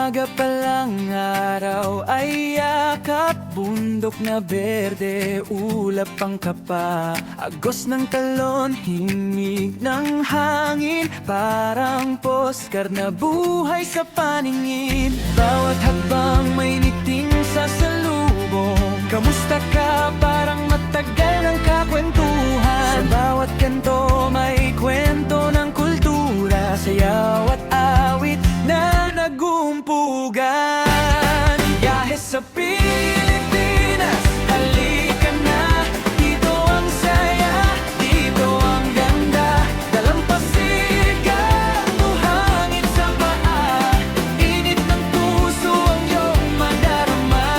Umaga pa lang araw ay yakap, bundok na berde, ulap ang kapa. Agos ng talon, himig ng hangin, parang postcard na buhay sa paningin. Bawat hakbang may niting sasalubong, kamusta ka? Parang matagal ng kakwentuhan. Sa bawat kanto may kwento ng kultura, sayaw at awit na nagumpugan. Biyahe sa Pilipinas, halika na. Dito ang saya, dito ang ganda. Dalampasigan, buhangin sa paa, init ng puso ang iyong madarama.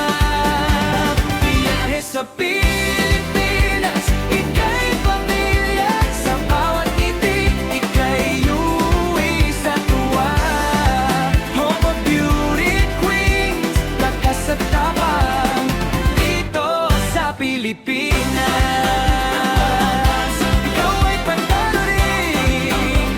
Biyahe sa Pilipinas, ika'y pamilya. Sa bawat ngiti, ika'y uwi sa tuwa. Home of beauty queens, lakas at tapang, dito sa Pilipinas. Ikaw ay panalo rin.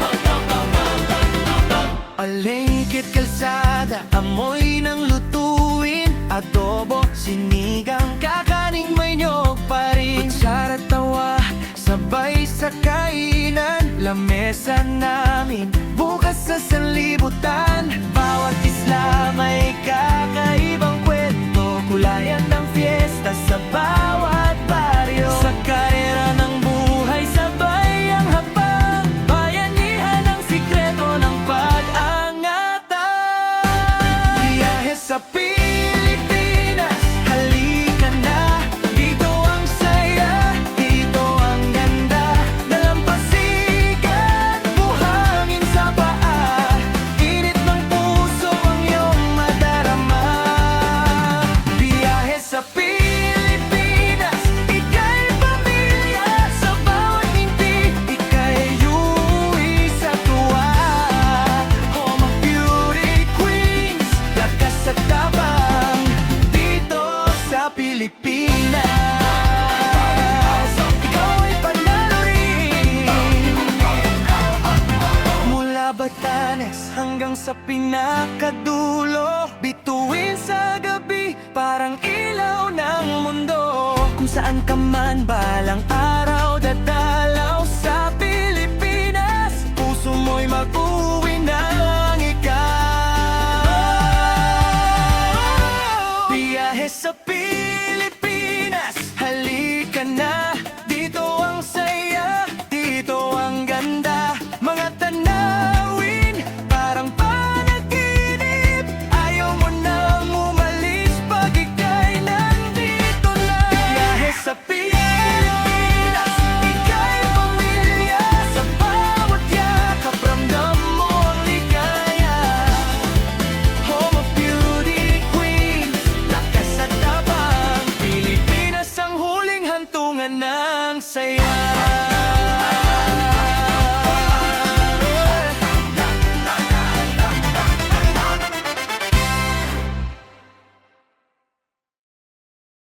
Alengkit kalsada, amoy ng lutuin, adobo, sinigang, kakaning may nyog pa rin. Kutsara tawa, sabay sa kainan, lamesa namin bukas sa sanlibutan. Bawat isla may kakaibang kwento, kulayan ng fiesta sa bawat baryo. Sa karera ng buhay, sabay ang habang, bayanihan ang sikreto ng pag-angatan. Biyahe sa Pilipinas, halika na. Dito ang saya, dito ang ganda. Dalampasigan, buhangin sa paa, init ng puso ang iyong madarama. Biyahe sa Pilipinas, ika'y pamilya. Sa bawat ngiti, ika'y uwi sa tuwa. Home of beauty queens, lakas at tapang, dito sa Pilipinas. Ikaw ay panalo rin. Mula Batanes hanggang sa pinakadulo, bituin sa gabi, parang ilaw ng mundo. Kung saan ka man, balang araw dadalaw sa Pilipinas, puso mo'y mag-uwi ng ikaw. Biyahe sa Pilipinas, halika na. Dito ang saya, dito ang ganda. Mga tanawin, parang panaginip. Ayaw mo nang umalis pag ika'y nandito na. Biyahe sa Pilipinas, ika'y pamilya. Sa bawat yakap, ramdam mo ang ligaya. Home of beauty queens, lakas at tapang, Pilipinas ang huling hantungan ng saya.